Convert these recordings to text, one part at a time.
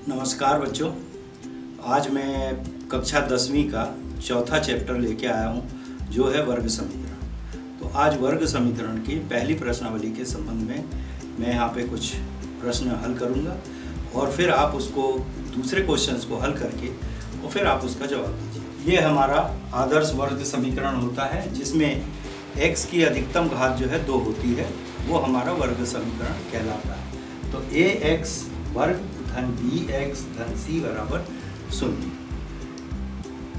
नमस्कार बच्चों, आज मैं कक्षा 10वीं का चौथा चैप्टर लेके आया हूँ जो है वर्ग समीकरण। तो आज वर्ग समीकरण की पहली प्रश्नावली के संबंध में मैं यहाँ पे कुछ प्रश्न हल करूँगा और फिर आप उसको दूसरे क्वेश्चंस को हल करके और फिर आप उसका जवाब दीजिए। ये हमारा आदर्श वर्ग समीकरण होता है जिसमें x की अधिकतम घात जो है 2 होती है, वो हमारा वर्ग समीकरण कहलाता है। तो ax वर्ग धन bx धन c बराबर 0।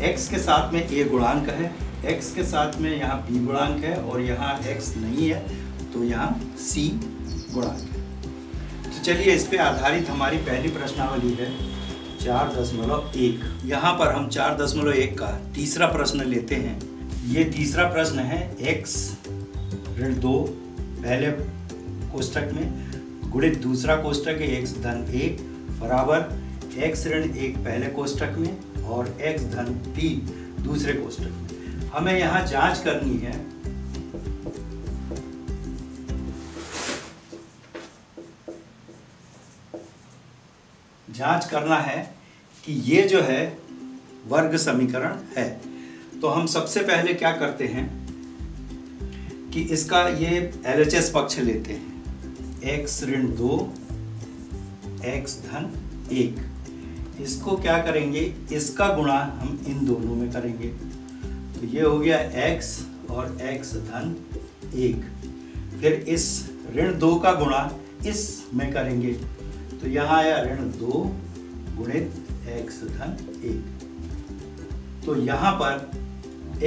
x के साथ में a गुणांक है, x के साथ में यहाँ b गुणांक है और यहाँ x नहीं है तो यहाँ c गुणांक है। तो चलिए इस पे आधारित हमारी पहली प्रश्नावली है 4.1। यहाँ पर हम 4.1 का तीसरा प्रश्न लेते हैं। ये तीसरा प्रश्न है x ऋण 2 पहले कोष्ठक में गुणित दूसरा कोष्ठक है x धन 1 बराबर x ऋण 1 पहले कोष्ठक में और x धन 3 दूसरे कोष्ठक में। हमें यहाँ जांच करनी है करना है कि ये जो है वर्ग समीकरण है। तो हम सबसे पहले क्या करते हैं कि इसका ये LHS पक्ष लेते हैं, x ऋण 2 x धन 1। इसको क्या करेंगे, इसका गुणा हम इन दोनों में करेंगे। तो ये हो गया x और x धन 1। फिर इस ऋण 2 का गुणा इस में करेंगे तो यहाँ आया ऋण 2 गुणित x धन 1। तो यहाँ पर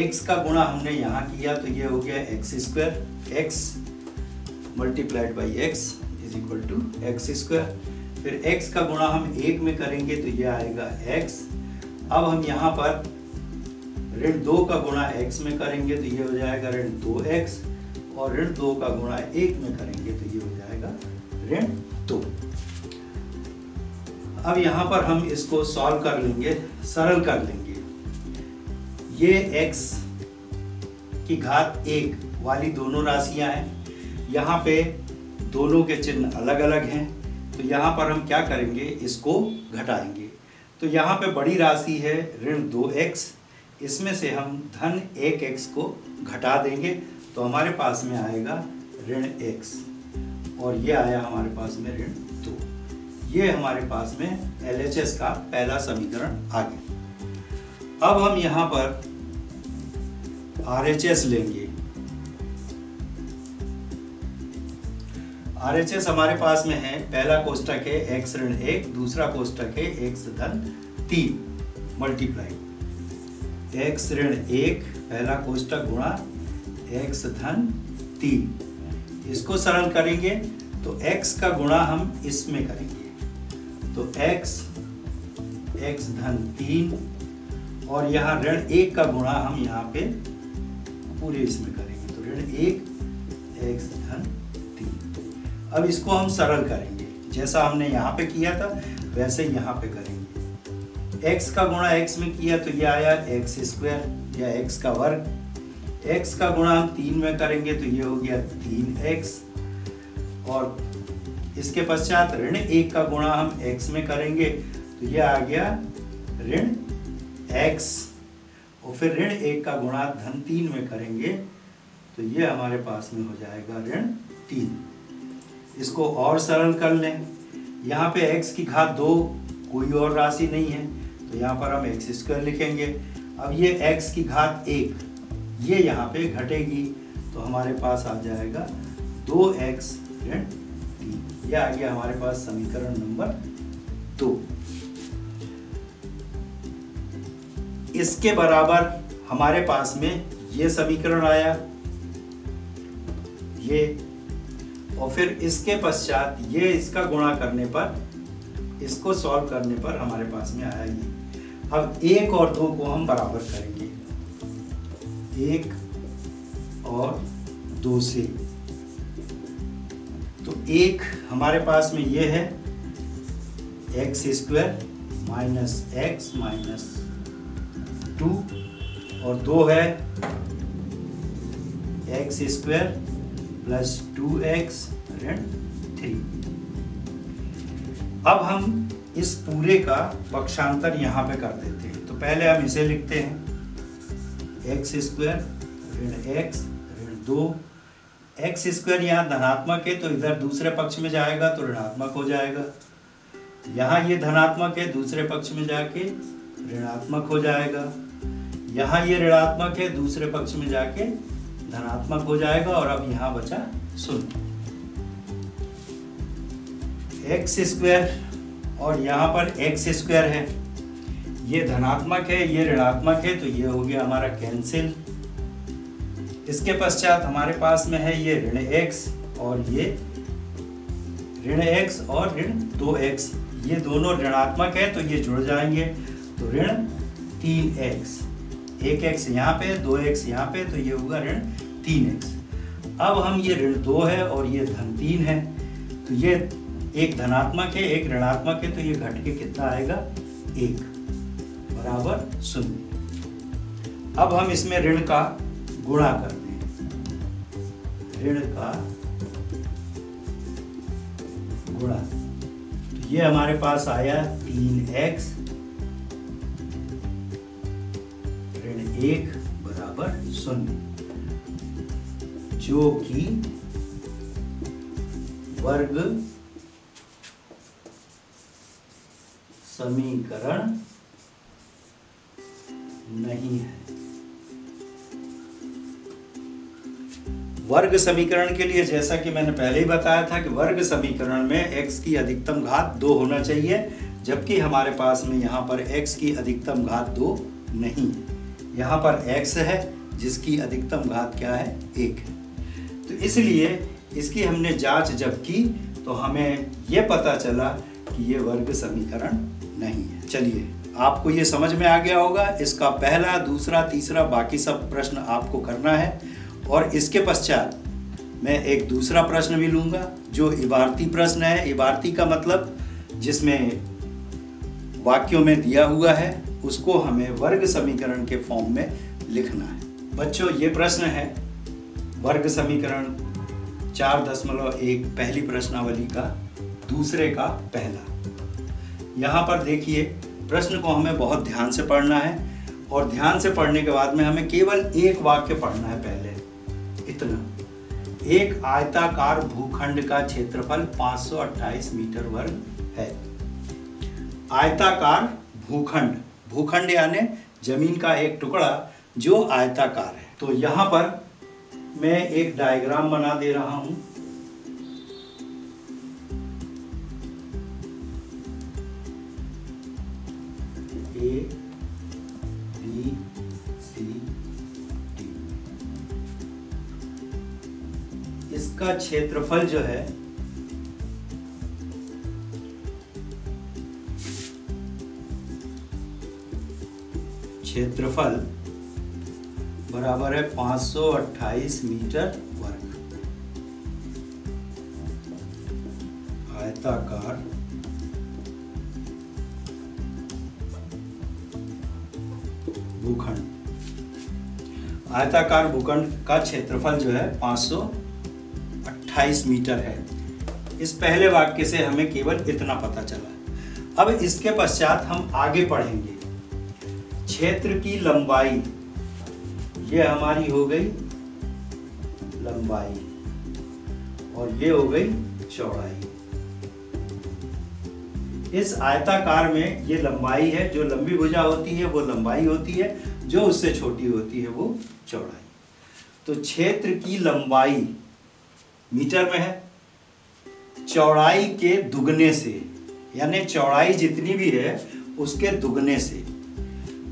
x का गुणा हमने यहाँ किया तो ये हो गया x square, x multiplied by x is equal to x square. फिर x का गुणा हम 1 में करेंगे तो ये आएगा x। अब हम यहाँ पर ऋण 2 का गुणा x में करेंगे तो ये हो जाएगा ऋण 2x और ऋण 2 का गुणा 1 में करेंगे तो ये हो जाएगा ऋण 2। अब यहाँ पर हम इसको सॉल्व कर लेंगे, सरल कर लेंगे। ये x की घात 1 वाली दोनों राशियां हैं, यहाँ पे दोनों के चिन्ह अलग अलग हैं। तो यहाँ पर हम क्या करेंगे, इसको घटाएंगे। तो यहाँ पे बड़ी राशि है ऋण 2x, इसमें से हम धन 1x को घटा देंगे तो हमारे पास में आएगा ऋण x और ये आया हमारे पास में ऋण 2। ये हमारे पास में LHS का पहला समीकरण आ गया। अब हम यहाँ पर RHS लेंगे। RHS हमारे पास में है, पहला कोष्ठक है x ऋण 1, दूसरा कोष्ठक है x धन 3 मल्टीप्लाई x ऋण 1 पहला कोष्ठक गुणा x धन 3। इसको सरल करेंगे तो x का गुणा हम इसमें करेंगे तो x धन 3 और यहाँ ऋण 1 का गुणा हम यहाँ पे पूरे इसमें करेंगे तो ऋण 1 x धन 3। अब इसको हम सरल करेंगे, जैसा हमने यहाँ पे किया था वैसे यहाँ पे करेंगे। x का गुणा x में किया तो ये आया x स्क्वायर या x का वर्ग। x का गुणा हम 3 में करेंगे तो ये हो गया 3x और इसके पश्चात ऋण 1 का गुणा हम x में करेंगे तो ये आ गया ऋण x और फिर ऋण 1 का गुणा धन 3 में करेंगे तो ये हमारे पास में हो जाएगा ऋण 3। इसको और सरल कर लें। यहाँ पे x की घात 2 कोई और राशि नहीं है तो यहाँ पर हम x स्क्वायर लिखेंगे। अब ये x की घात 1 ये यहाँ पे घटेगी तो हमारे पास आ जाएगा 2x ऋण 3। ये आ गया हमारे पास समीकरण नंबर 2। इसके बराबर हमारे पास में ये समीकरण आया ये, और फिर इसके पश्चात ये इसका गुणा करने पर, इसको सॉल्व करने पर हमारे पास में आया ये। अब 1 और 2 को हम बराबर करेंगे, 1 और 2 से। तो 1 हमारे पास में ये है x square minus x minus 2 और 2 है x स्क्वायर प्लस 2x ऋण 3। अब हम इस पूरे का पक्षांतर यहाँ पे कर देते हैं। तो पहले हम इसे लिखते हैं एक्स स्क्वायर ऋण एक्स ऋण 2। एक्स स्क्वायर यहाँ धनात्मक है तो इधर दूसरे पक्ष में जाएगा तो ऋणात्मक हो जाएगा। यहाँ ये धनात्मक है, दूसरे पक्ष में जाके ऋणात्मक हो जाएगा। यहाँ ये ऋणात्मक है, दूसरे पक्ष में जाके धनात्मक हो जाएगा। और अब यहाँ बचा 0। एक्स स्क्वायर और यहाँ पर एक्स स्क्वायर है, ये धनात्मक है, ये ऋणात्मक है, तो ये हो गया हमारा कैंसिल। इसके पश्चात हमारे पास में है ये ऋण एक्स और ये ऋण एक्स और ऋण 2x, ये दोनों ऋणात्मक है तो ये जुड़ जाएंगे, तो ऋण 3x। 1x यहाँ पे, 2x यहाँ पे, तो ये होगा ऋण 3x। अब हम ये ऋण 2 है और ये धन 3 है, तो ये एक धनात्मक है एक ऋणात्मक है, तो ये घट के कितना आएगा 1 बराबर 0। अब हम इसमें ऋण का गुणा करते हैं, ऋण का गुणा, तो ये हमारे पास आया 3x ऋण 1 बराबर 0, जो कि वर्ग समीकरण नहीं है। वर्ग समीकरण के लिए जैसा कि मैंने पहले ही बताया था कि वर्ग समीकरण में x की अधिकतम घात 2 होना चाहिए, जबकि हमारे पास में यहाँ पर x की अधिकतम घात 2 नहीं है। यहाँ पर x है जिसकी अधिकतम घात क्या है 1 है। तो इसलिए इसकी हमने जांच जब की तो हमें ये पता चला कि ये वर्ग समीकरण नहीं है। चलिए आपको ये समझ में आ गया होगा। इसका पहला, दूसरा, तीसरा बाकी सब प्रश्न आपको करना है और इसके पश्चात मैं एक दूसरा प्रश्न भी लूँगा जो इबारती प्रश्न है। इबारती का मतलब जिसमें वाक्यों में दिया हुआ है उसको हमें वर्ग समीकरण के फॉर्म में लिखना है। बच्चों ये प्रश्न है वर्ग समीकरण 4.1 पहली प्रश्नावली का दूसरे का पहला। यहाँ पर देखिए प्रश्न को हमें बहुत ध्यान से पढ़ना है और ध्यान से पढ़ने के बाद में हमें केवल एक वाक्य पढ़ना है पहले, इतना। एक आयताकार भूखंड का क्षेत्रफल 528 मीटर वर्ग है। आयताकार भूखंड, भूखंड यानी जमीन का एक टुकड़ा जो आयताकार है। तो यहाँ पर मैं एक डायग्राम बना दे रहा हूं। A, B, C, D। इसका क्षेत्रफल जो है क्षेत्रफल बराबर है 528 मीटर वर्ग। आयताकार भूखंड, आयताकार भूखंड का क्षेत्रफल जो है 528 मीटर है। इस पहले वाक्य से हमें केवल इतना पता चला। अब इसके पश्चात हम आगे पढ़ेंगे। क्षेत्र की लंबाई, ये हमारी हो गई लंबाई और ये हो गई चौड़ाई। इस आयताकार में ये लंबाई है, जो लंबी भुजा होती है वो लंबाई होती है, जो उससे छोटी होती है वो चौड़ाई। तो क्षेत्र की लंबाई मीटर में है, चौड़ाई के दुगने से, यानी चौड़ाई जितनी भी है उसके दुगने से।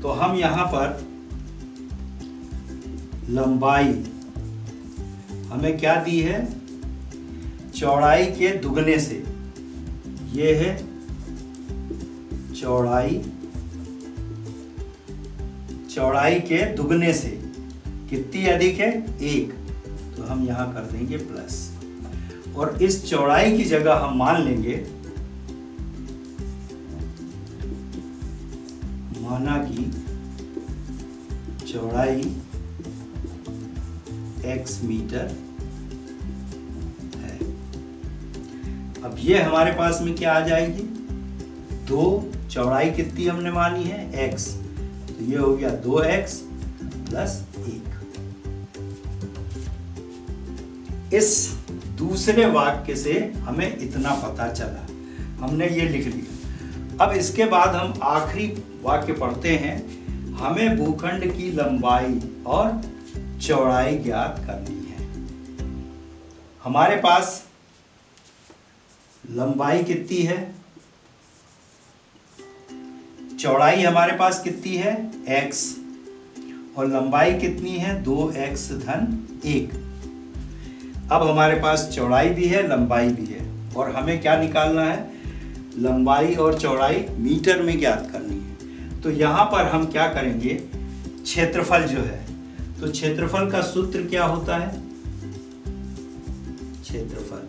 तो हम यहाँ पर लंबाई हमें क्या दी है, चौड़ाई के दुगने से। ये है चौड़ाई, चौड़ाई के दुगने से कितनी अधिक है 1, तो हम यहां कर देंगे प्लस। और इस चौड़ाई की जगह हम मान लेंगे, माना कि चौड़ाई x मीटर है। अब ये हमारे पास में क्या आ जाएगी, 2 चौड़ाई कितनी हमने मानी है x, तो ये हो गया 2x प्लस 1। इस दूसरे वाक्य से हमें इतना पता चला, हमने ये लिख लिया। अब इसके बाद हम आखिरी वाक्य पढ़ते हैं। हमें भूखंड की लंबाई और चौड़ाई ज्ञात करनी है। हमारे पास लंबाई कितनी है, चौड़ाई हमारे पास कितनी है x, और लंबाई कितनी है 2x धन 1। अब हमारे पास चौड़ाई भी है लंबाई भी है, और हमें क्या निकालना है, लंबाई और चौड़ाई मीटर में ज्ञात करनी है। तो यहाँ पर हम क्या करेंगे, क्षेत्रफल जो है, तो क्षेत्रफल का सूत्र क्या होता है, क्षेत्रफल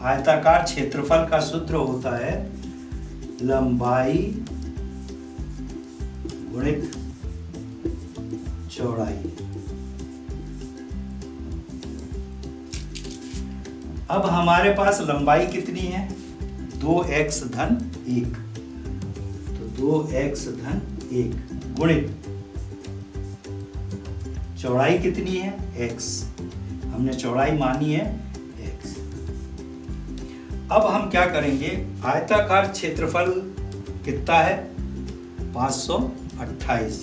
आयताकार क्षेत्रफल का सूत्र होता है लंबाई गुणित चौड़ाई। अब हमारे पास लंबाई कितनी है 2x धन 1, तो 2x धन 1 गुणित चौड़ाई कितनी है x, हमने चौड़ाई मानी है x। अब हम क्या करेंगे, आयताकार क्षेत्रफल कितना है 528,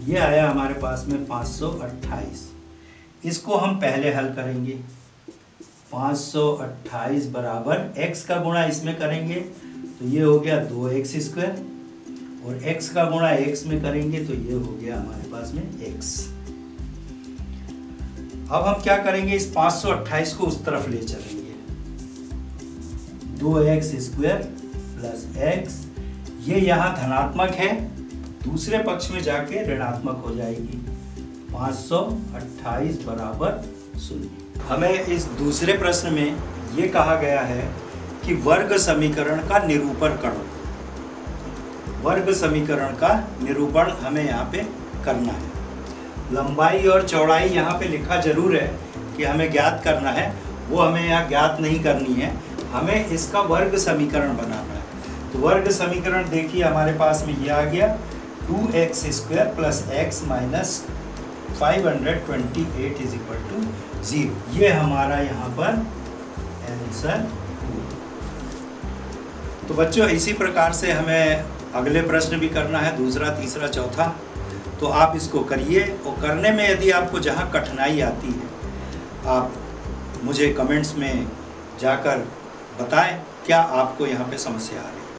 ये आया हमारे पास में 528। इसको हम पहले हल करेंगे। 528 बराबर x का गुणा इसमें करेंगे तो ये हो गया 2x स्क्वायर, और x का गुणा x में करेंगे तो ये हो गया हमारे पास में x। अब हम क्या करेंगे, इस 528 को उस तरफ ले चलेंगे, 2x स्क्वायर प्लस x, ये यहाँ धनात्मक है, दूसरे पक्ष में जाके ऋणात्मक हो जाएगी। 528 बराबर 0। हमें इस दूसरे प्रश्न में ये कहा गया है कि वर्ग समीकरण का निरूपण करो। वर्ग समीकरण का निरूपण हमें यहाँ पे करना है। लंबाई और चौड़ाई यहाँ पे लिखा जरूर है कि हमें ज्ञात करना है, वो हमें यहाँ ज्ञात नहीं करनी है, हमें इसका वर्ग समीकरण बनाना है। तो वर्ग समीकरण देखिए हमारे पास में ये आ गया 2x square plus x minus 528 is equal to 0। ये हमारा यहाँ पर आंसर। तो बच्चों इसी प्रकार से हमें अगले प्रश्न भी करना है, दूसरा, तीसरा, चौथा। तो आप इसको करिए, और करने में यदि आपको जहाँ कठिनाई आती है आप मुझे कमेंट्स में जाकर बताएं क्या आपको यहाँ पे समस्या आ रही है।